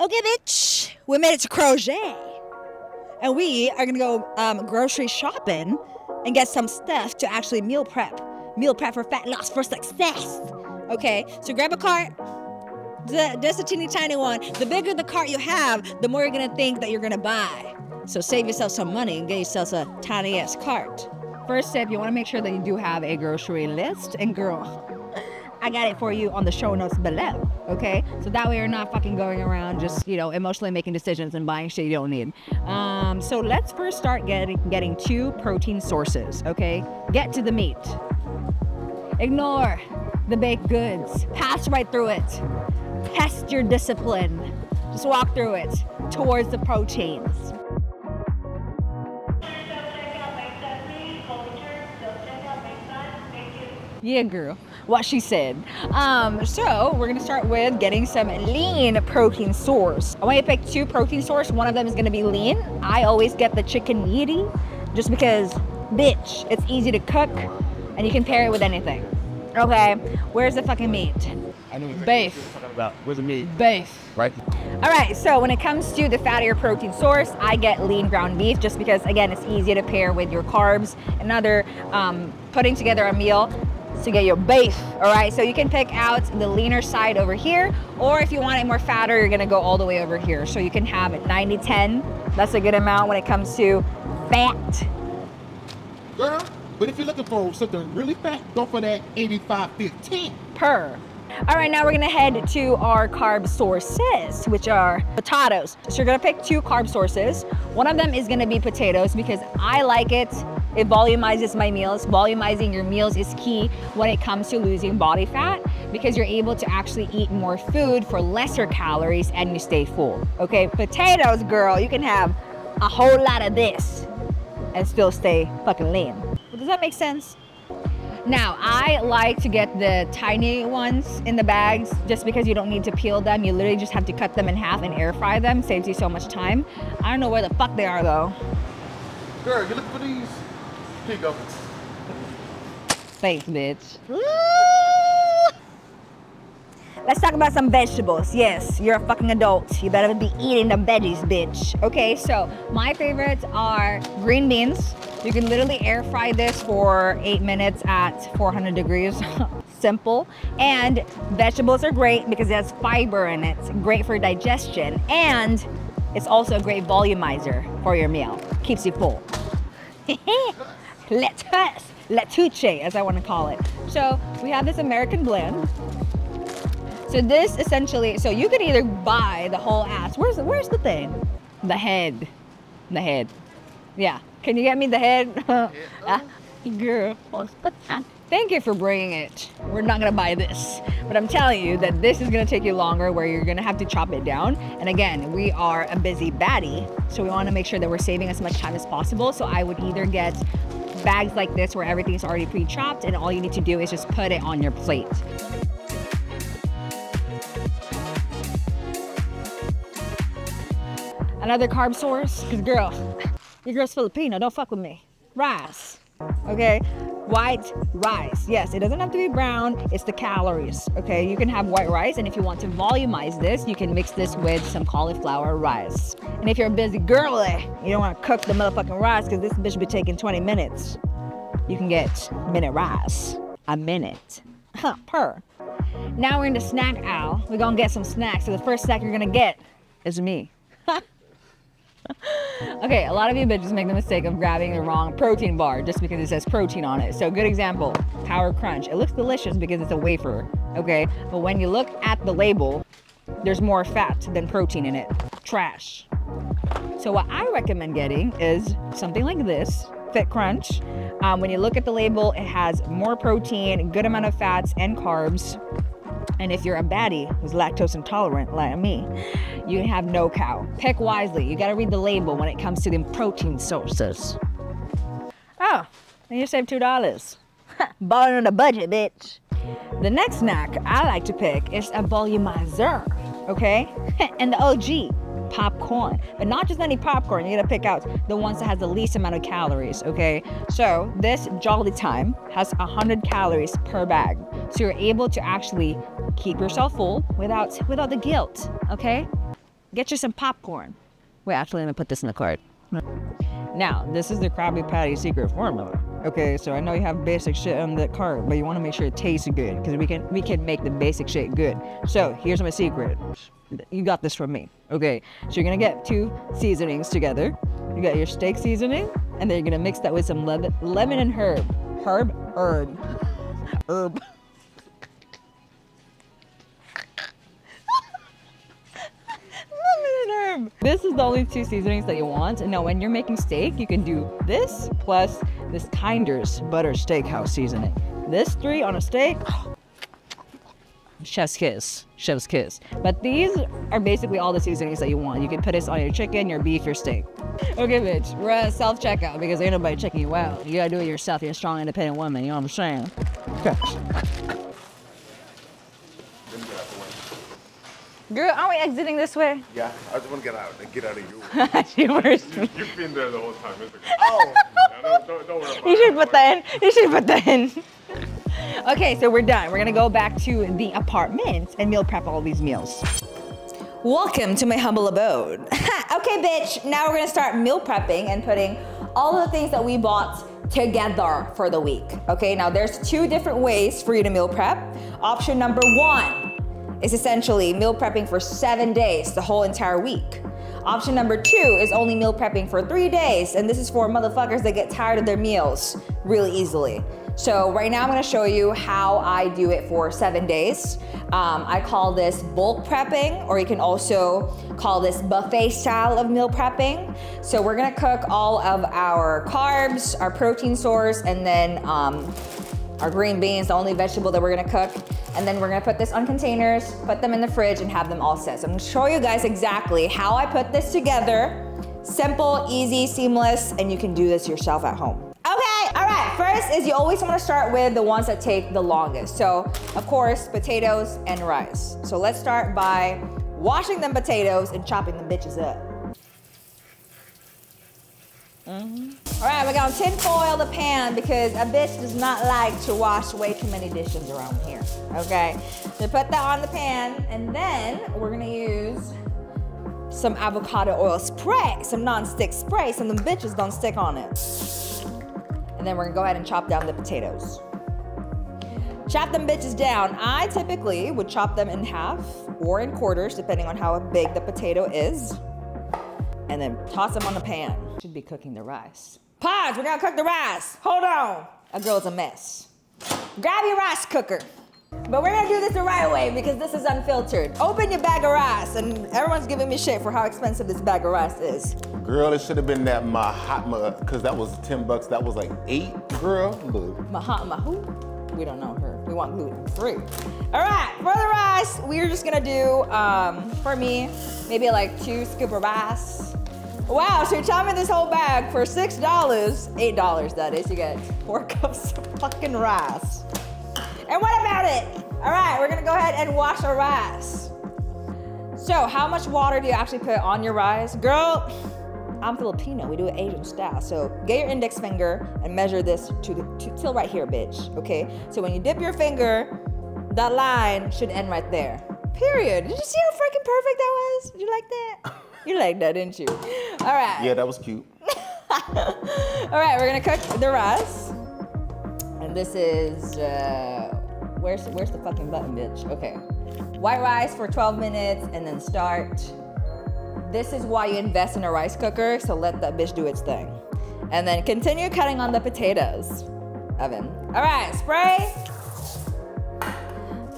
Okay, bitch, we made it to Crochet. And we are gonna go grocery shopping and get some stuff to actually meal prep. Meal prep for fat loss for success. Okay, so grab a cart. Just a teeny tiny one. The bigger the cart you have, the more you're gonna think that you're gonna buy. So save yourself some money and get yourself a tiny ass cart. First step, you wanna make sure that you do have a grocery list. And girl, I got it for you on the show notes below, okay? So that way you're not fucking going around just, you know, emotionally making decisions and buying shit you don't need. So let's first start getting 2 protein sources, okay? Get to the meat. Ignore the baked goods. Pass right through it. Test your discipline. Just walk through it towards the proteins. Yeah, girl. What she said. So we're gonna start with getting some lean protein source. I want you to pick 2 protein source. One of them is gonna be lean. I always get the chicken meaty just because, bitch, it's easy to cook and you can pair it with anything. Okay, where's the fucking meat? I know what beef. you're talking about. Where's the meat? Beef. Right. All right, so when it comes to the fattier protein source, I get lean ground beef just because, again, it's easy to pair with your carbs and other putting together a meal to get your beef. All right, so you can pick out the leaner side over here, or if you want it more fatter, you're gonna go all the way over here. So you can have it 90-10. That's a good amount when it comes to fat. Girl, but if you're looking for something really fat, go for that 85-15. Per. All right, now we're gonna head to our carb sources, which are potatoes. So you're gonna pick 2 carb sources. One of them is gonna be potatoes because I like it. It volumizes my meals. Volumizing your meals is key when it comes to losing body fat because you're able to actually eat more food for lesser calories and you stay full. Okay, potatoes, girl, you can have a whole lot of this and still stay fucking lean. Does that make sense? Now, I like to get the tiny ones in the bags just because you don't need to peel them. You literally just have to cut them in half and air fry them. Saves you so much time. I don't know where the fuck they are though. Girl, you look for these? Here you go. Thanks, bitch. Let's talk about some vegetables. Yes, you're a fucking adult. You better be eating the veggies, bitch. Okay, so my favorites are green beans. You can literally air fry this for 8 minutes at 400 degrees. Simple. And vegetables are great because it has fiber in it. It's great for digestion. And it's also a great volumizer for your meal. Keeps you full. Lettuce, as I want to call it. So we have this American blend. So this essentially, so you could either buy the whole ass. Where's the thing? The head. The head. Yeah. Can you get me the head? Girl. Thank you for bringing it. We're not gonna buy this. But I'm telling you that this is gonna take you longer where you're gonna have to chop it down. And again, we are a busy baddie, so we wanna make sure that we're saving as much time as possible. So I would either get bags like this where everything's already pre-chopped and all you need to do is just put it on your plate. Another carb source, because girl, your girl's Filipino, don't fuck with me. Rice, okay? White rice, yes, it doesn't have to be brown, it's the calories, okay? You can have white rice, and if you want to volumize this, you can mix this with some cauliflower rice. And if you're a busy girly, you don't want to cook the motherfucking rice because this bitch be taking 20 minutes, you can get minute rice, a minute, per. Now we're in the snack aisle. We're gonna get some snacks, so the first snack you're gonna get is me. Okay, a lot of you bitches make the mistake of grabbing the wrong protein bar just because it says protein on it. So good example, Power Crunch. It looks delicious because it's a wafer, okay? But when you look at the label, there's more fat than protein in it. Trash. So what I recommend getting is something like this, Fit Crunch. When you look at the label, it has more protein, good amount of fats and carbs. And if you're a baddie who's lactose intolerant like me, you have no cow. Pick wisely. You gotta read the label when it comes to the protein sources. Oh, and you save $2. Balling on a budget, bitch. The next snack I like to pick is a volumizer, okay? And the OG, popcorn. But not just any popcorn, you gotta pick out the ones that has the least amount of calories, okay? So this Jolly Time has 100 calories per bag. So you're able to actually keep yourself full without the guilt, okay? Get you some popcorn. Wait, actually, let me put this in the cart. Now, this is the Krabby Patty secret formula. Okay, so I know you have basic shit on the cart, but you want to make sure it tastes good because we can make the basic shit good. So here's my secret. You got this from me. Okay, so you're gonna get 2 seasonings together. You got your steak seasoning, and then you're gonna mix that with some lemon and herb. Herb. This is the only 2 seasonings that you want. And now when you're making steak, you can do this plus this Kinder's butter steakhouse seasoning. This 3 on a steak, chef's kiss, chef's kiss. But these are basically all the seasonings that you want. You can put this on your chicken, your beef, your steak. Okay, bitch, we're at self-checkout because ain't nobody checking you out. You gotta do it yourself. You're a strong, independent woman, you know what I'm saying? Okay. Girl, aren't we exiting this way? Yeah, I just want to get out of you. You've been there the whole time. Oh, don't worry about it. You should put that in. You should put that in. Okay, so we're done. We're gonna go back to the apartment and meal prep all these meals. Welcome to my humble abode. Okay, bitch, now we're gonna start meal prepping and putting all of the things that we bought together for the week. Okay, now there's 2 different ways for you to meal prep. Option number 1 is essentially meal prepping for 7 days, the whole entire week. Option number 2 is only meal prepping for 3 days, and this is for motherfuckers that get tired of their meals really easily. So right now I'm gonna show you how I do it for 7 days. I call this bulk prepping, or you can also call this buffet style of meal prepping. So we're gonna cook all of our carbs, our protein source, and then our green beans, the only vegetable that we're gonna cook. And then we're gonna put this on containers, put them in the fridge, and have them all set. So I'm gonna show you guys exactly how I put this together. Simple, easy, seamless, and you can do this yourself at home. Okay, all right, first is you always wanna start with the ones that take the longest. So, of course, potatoes and rice. So let's start by washing them potatoes and chopping the bitches up. All right, we're gonna tin foil the pan because a bitch does not like to wash way too many dishes around here, okay? So put that on the pan, and then we're gonna use some avocado oil spray, some non-stick spray, so the bitches don't stick on it. And then we're gonna go ahead and chop down the potatoes. Chop them bitches down. I typically would chop them in half or in quarters, depending on how big the potato is. And then toss them on the pan. Should be cooking the rice. Pause, we're gonna cook the rice. Hold on. A girl's a mess. Grab your rice cooker. But we're gonna do this the right way because this is unfiltered. Open your bag of rice, and everyone's giving me shit for how expensive this bag of rice is. Girl, it should have been that Mahatma, because that was $10. That was like 8, girl. Look. Mahatma who? We don't know her. We want gluten-free. All right, for the rice, we're just gonna do, for me, maybe like 2 scoops of rice. Wow, so you're chopping this whole bag for $6, $8 that is. You get 4 cups of fucking rice. And what about it? All right, we're gonna go ahead and wash our rice. So how much water do you actually put on your rice? Girl, I'm Filipino, we do it Asian style. So get your index finger and measure this till right here, bitch, okay? So when you dip your finger, that line should end right there. Period. Did you see how freaking perfect that was? Did you like that? You liked that, didn't you? All right. Yeah, that was cute. All right, we're gonna cook the rice. And this is, where's the fucking button, bitch? Okay. White rice for 12 minutes and then start. This is why you invest in a rice cooker, so let that bitch do its thing. And then continue cutting on the potatoes. Oven. All right, spray.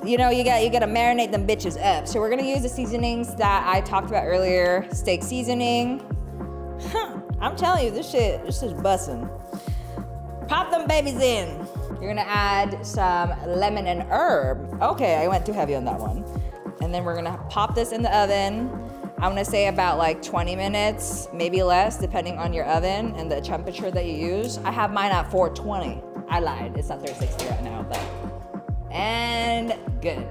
You know, you gotta marinate them bitches up. So we're gonna use the seasonings that I talked about earlier. Steak seasoning. I'm telling you, this is bussin'. Pop them babies in. You're gonna add some lemon and herb. Okay, I went too heavy on that one. And then we're gonna pop this in the oven. I'm gonna say about like 20 minutes, maybe less, depending on your oven and the temperature that you use. I have mine at 420. I lied, it's at 360 right now, but. And good.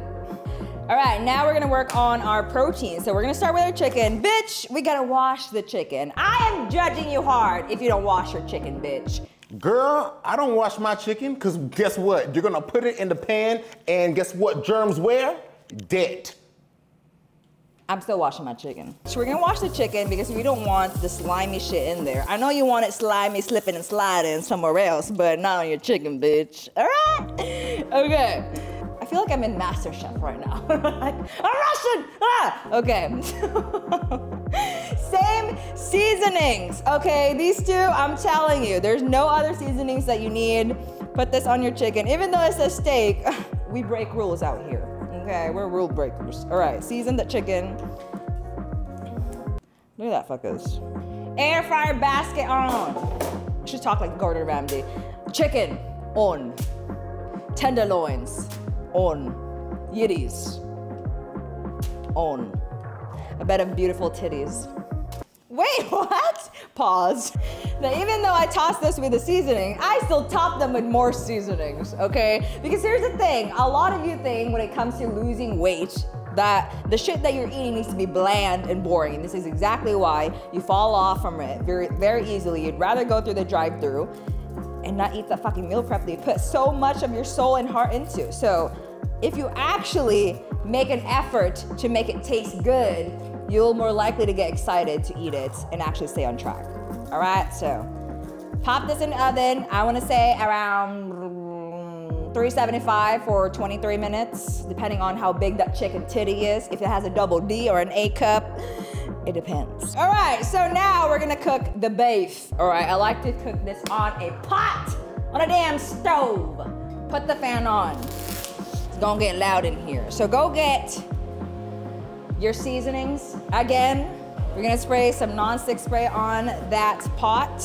All right, now we're gonna work on our protein. So we're gonna start with our chicken. Bitch, we gotta wash the chicken. I am judging you hard if you don't wash your chicken, bitch. Girl, I don't wash my chicken, because guess what? You're gonna put it in the pan, and guess what germs where? Dead. I'm still washing my chicken. So we're gonna wash the chicken because we don't want the slimy shit in there. I know you want it slimy, slipping and sliding somewhere else, but not on your chicken, bitch. All right? Okay. I feel like I'm in MasterChef right now. Like, I'm Russian! Ah! Okay. Same seasonings. Okay, these two, I'm telling you, there's no other seasonings that you need. Put this on your chicken. Even though it's a steak, we break rules out here. Okay, we're rule breakers. All right, season the chicken. Look at that, fuckers. Air fryer basket on. I should talk like Gordon Ramsay. Chicken, on. Tenderloins, on. Yiddies, on. A bed of beautiful titties. Wait, what? Pause. Now, even though I tossed this with the seasoning, I still top them with more seasonings, okay? Because here's the thing, a lot of you think when it comes to losing weight that the shit that you're eating needs to be bland and boring. And this is exactly why you fall off from it very, very easily. You'd rather go through the drive-thru and not eat that fucking meal prep that you put so much of your soul and heart into. So if you actually make an effort to make it taste good, you're more likely to get excited to eat it and actually stay on track. All right, so pop this in the oven. I wanna say around 375 for 23 minutes, depending on how big that chicken titty is. If it has a double D or an A cup, it depends. All right, so now we're gonna cook the beef. All right, I like to cook this on a pot, on a damn stove. Put the fan on. It's gonna get loud in here. So go get your seasonings. Again, we're gonna spray some non-stick spray on that pot.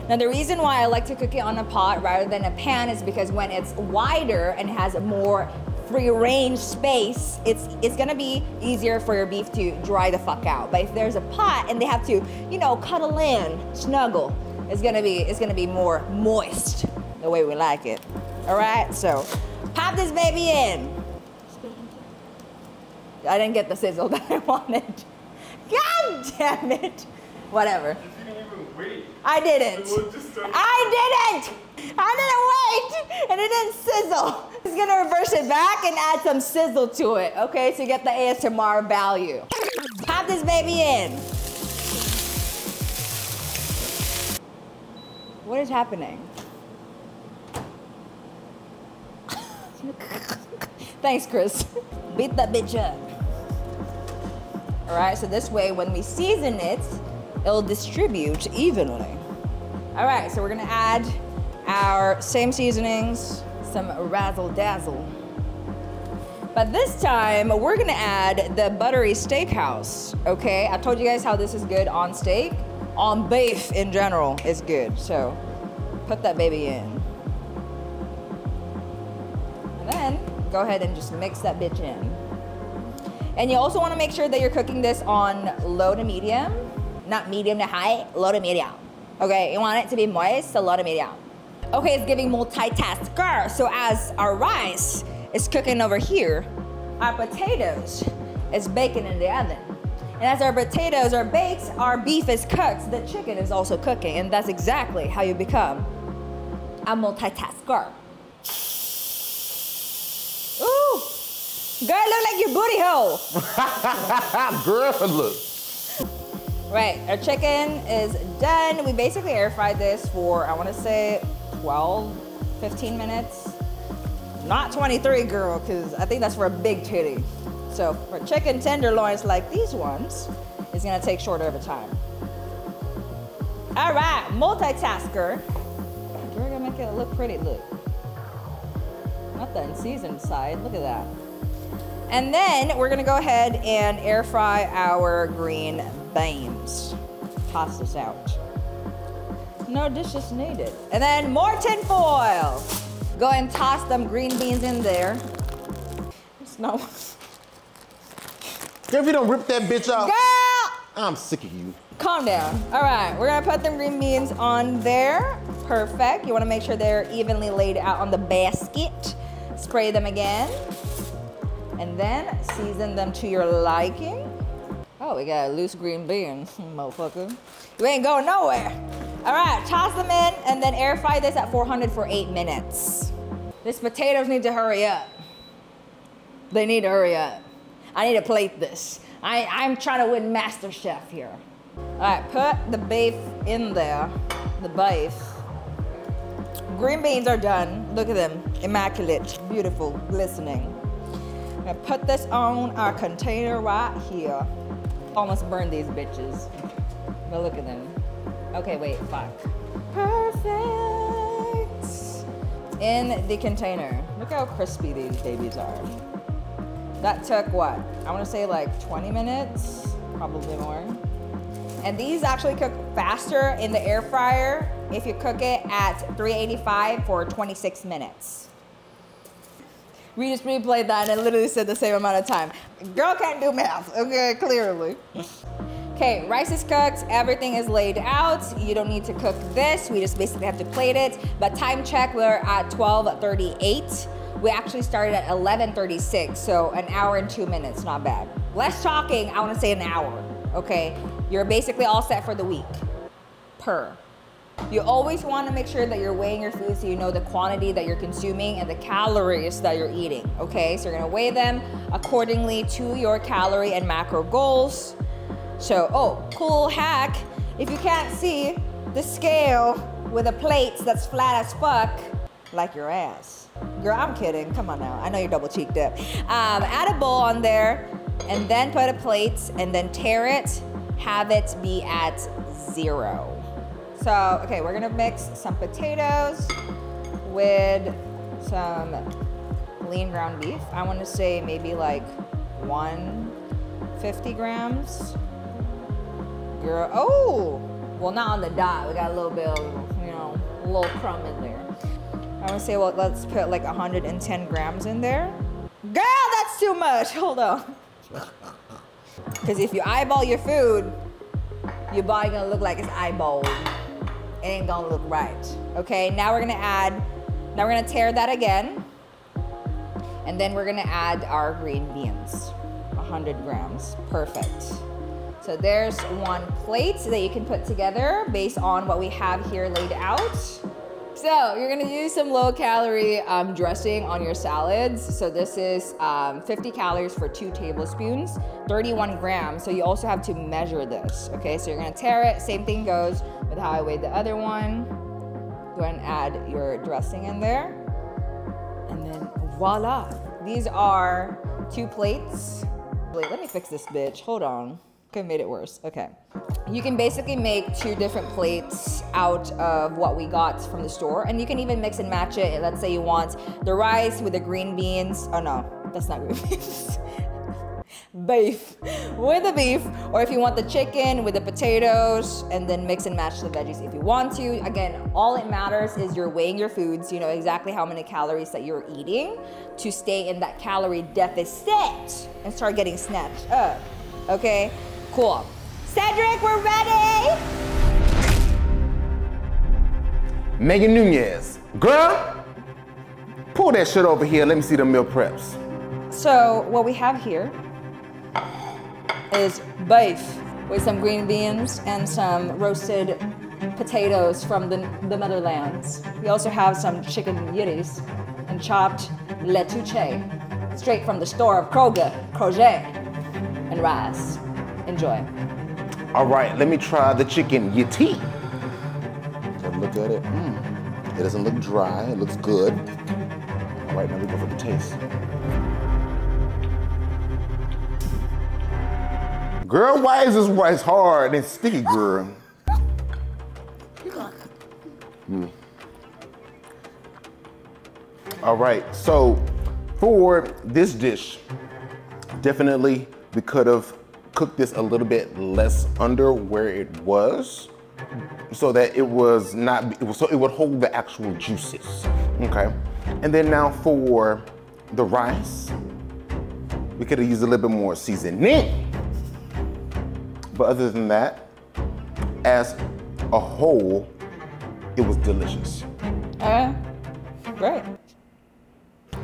Now the reason why I like to cook it on a pot rather than a pan is because when it's wider and has more free range space, it's gonna be easier for your beef to dry the fuck out. But if there's a pot and they have to, you know, cuddle in, snuggle, it's gonna be more moist the way we like it. All right, so pop this baby in. I didn't get the sizzle that I wanted. God damn it. Whatever. You didn't even wait. I didn't. I didn't wait. And it didn't sizzle. It's gonna reverse it back and add some sizzle to it, okay? So you get the ASMR value. Pop this baby in. What is happening? Thanks, Chris. Beat that bitch up. All right, so this way when we season it, it'll distribute evenly. All right, so we're gonna add our same seasonings, some razzle dazzle. But this time, we're gonna add the buttery steakhouse, okay? I told you guys how this is good on steak. On beef in general is good, so put that baby in. And then, go ahead and just mix that bitch in. And you also wanna make sure that you're cooking this on low to medium, not medium to high, low to medium. Okay, you want it to be moist, so low to medium. Okay, it's giving multitasker. So as our rice is cooking over here, our potatoes is baking in the oven. And as our potatoes are baked, our beef is cooked, the chicken is also cooking. And that's exactly how you become a multitasker. Ooh, girl, look like your booty hole. Girl, look. Right, our chicken is done. We basically air fried this for, I wanna say 12, 15 minutes. Not 23, girl, because I think that's for a big titty. So for chicken tenderloins like these ones, it's gonna take shorter of a time. All right, multitasker. We're gonna make it look pretty, look. Not the unseasoned side, look at that. And then we're gonna go ahead and air fry our green beans. Toss this out. No dishes needed. And then more tin foil. Go and toss them green beans in there. No. If you don't rip that bitch off, Girl! I'm sick of you. Calm down. All right, we're gonna put them green beans on there. Perfect. You wanna make sure they're evenly laid out on the basket. Spray them again. And then season them to your liking. Oh, we got a loose green bean, motherfucker. You ain't going nowhere. All right, toss them in and then air fry this at 400 for 8 minutes. These potatoes need to hurry up. They need to hurry up. I need to plate this. I'm trying to win Master Chef here. All right, put the beef in there, the beef. Green beans are done. Look at them, immaculate, beautiful, glistening. I'm gonna put this on our container right here. Almost burned these bitches, but look at them. Okay, wait, fuck. Perfect. In the container. Look how crispy these babies are. That took what? I wanna say like 20 minutes, probably more. And these actually cook faster in the air fryer if you cook it at 385 for 26 minutes. We just replayed that and it literally said the same amount of time. Girl can't do math, okay, clearly. Okay, rice is cooked, everything is laid out. You don't need to cook this, we just basically have to plate it. But time check, we're at 12:38. We actually started at 11:36, so an hour and 2 minutes, not bad. Less talking, I wanna say an hour, okay? You're basically all set for the week, per. You always wanna make sure that you're weighing your food so you know the quantity that you're consuming and the calories that you're eating, okay? So you're gonna weigh them accordingly to your calorie and macro goals. So, oh, cool hack. If you can't see the scale with a plate that's flat as fuck, like your ass. Girl, I'm kidding, come on now. I know you're double cheeked up. Add a bowl on there and then put a plate and then tear it, have it be at 0. So, okay, we're gonna mix some potatoes with some lean ground beef. I wanna say maybe like 150 grams. Girl, oh, well not on the dot. We got a little bit of, you know, a little crumb in there. I wanna say, well, let's put like 110 grams in there. Girl, that's too much, hold on. Because if you eyeball your food, your body gonna look like it's eyeballed. It ain't gonna look right. Okay, now we're gonna tear that again. And then we're gonna add our green beans, 100 grams, perfect. So there's one plate that you can put together based on what we have here laid out. So you're gonna use some low calorie dressing on your salads. So this is 50 calories for 2 tablespoons, 31 grams. So you also have to measure this, okay? So you're gonna tear it, same thing goes with how I weighed the other one. Go ahead and add your dressing in there. And then voila. These are 2 plates. Wait, let me fix this bitch, hold on. Okay, made it worse, okay. You can basically make 2 different plates out of what we got from the store, and you can even mix and match it. Let's say you want the rice with the green beans. Oh no, that's not green beans. Beef with the beef, or if you want the chicken with the potatoes, and then mix and match the veggies if you want to. Again, all it matters is you're weighing your foods, you know exactly how many calories that you're eating to stay in that calorie deficit and start getting snatched up, okay? Cool. Cedric, we're ready! Megan Nunez, girl, pull that shit over here. Let me see the meal preps. So what we have here is beef with some green beans and some roasted potatoes from the motherlands. We also have some chicken yitties and chopped lettuce straight from the store of Kroger, and rice. Enjoy. All right, let me try the chicken yiti. Have a look at it. It doesn't look dry, it looks good. All right, now we go for the taste. Girl, why is this rice hard and sticky, girl? All right, so for this dish, definitely we could have cooked this a little bit less under where it was, so that it was not, so it would hold the actual juices, okay? And then now for the rice, we could have used a little bit more seasoning. But other than that, as a whole, it was delicious. Great.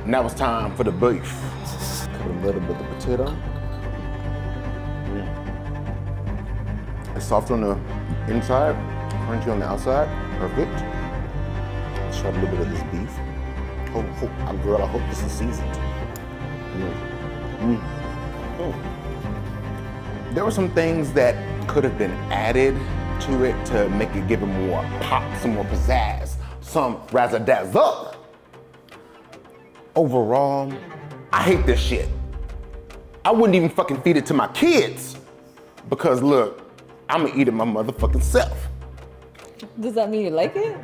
Now it's time for the beef. Cut a little bit of the potato. It's soft on the inside, crunchy on the outside. Perfect. Let's try a little bit of this beef. Girl, I hope this is seasoned. There were some things that could have been added to it to make it give it more pop, some more pizzazz, some razzle-dazzle. Overall, I hate this shit. I wouldn't even fucking feed it to my kids because look, I'ma eat it my motherfucking self. Does that mean you like it?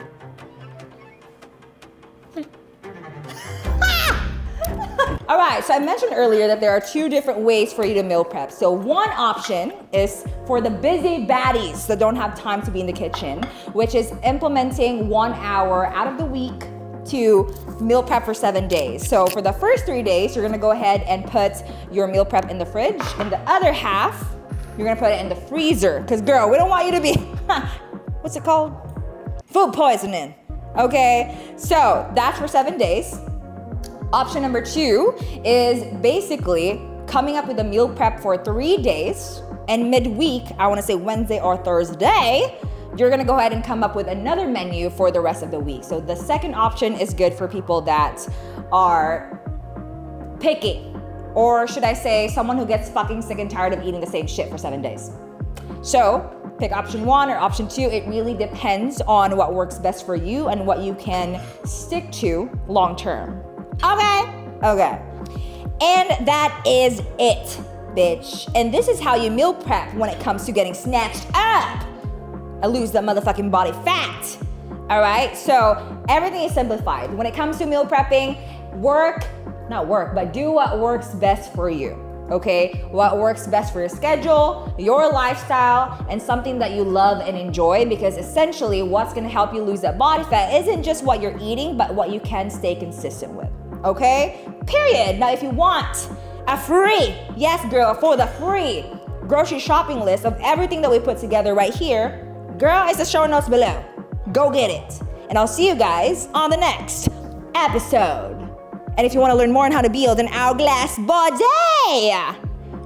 All right, so I mentioned earlier that there are 2 different ways for you to meal prep. So one option is for the busy baddies that don't have time to be in the kitchen, which is implementing 1 hour out of the week to meal prep for 7 days. So for the first 3 days, you're gonna go ahead and put your meal prep in the fridge, and the other half, you're gonna put it in the freezer. Cause girl, we don't want you to be, what's it called? Food poisoning, okay? So that's for 7 days. Option number 2 is basically coming up with a meal prep for 3 days, and midweek, I wanna say Wednesday or Thursday, you're gonna go ahead and come up with another menu for the rest of the week. So the second option is good for people that are picky, or should I say someone who gets fucking sick and tired of eating the same shit for 7 days. So pick option 1 or option 2. It really depends on what works best for you and what you can stick to long term. Okay. And that is it, bitch. And this is how you meal prep when it comes to getting snatched up. I lose that motherfucking body fat. All right, so everything is simplified. When it comes to meal prepping, do what works best for you, okay? What works best for your schedule, your lifestyle, and something that you love and enjoy, because essentially what's gonna help you lose that body fat isn't just what you're eating, but what you can stay consistent with, okay? Period. Now, if you want a free, yes girl, for the free grocery shopping list of everything that we put together right here, girl, it's the show notes below. Go get it. And I'll see you guys on the next episode. And if you want to learn more on how to build an hourglass body,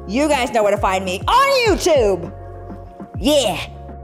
you guys know where to find me on YouTube. Yeah.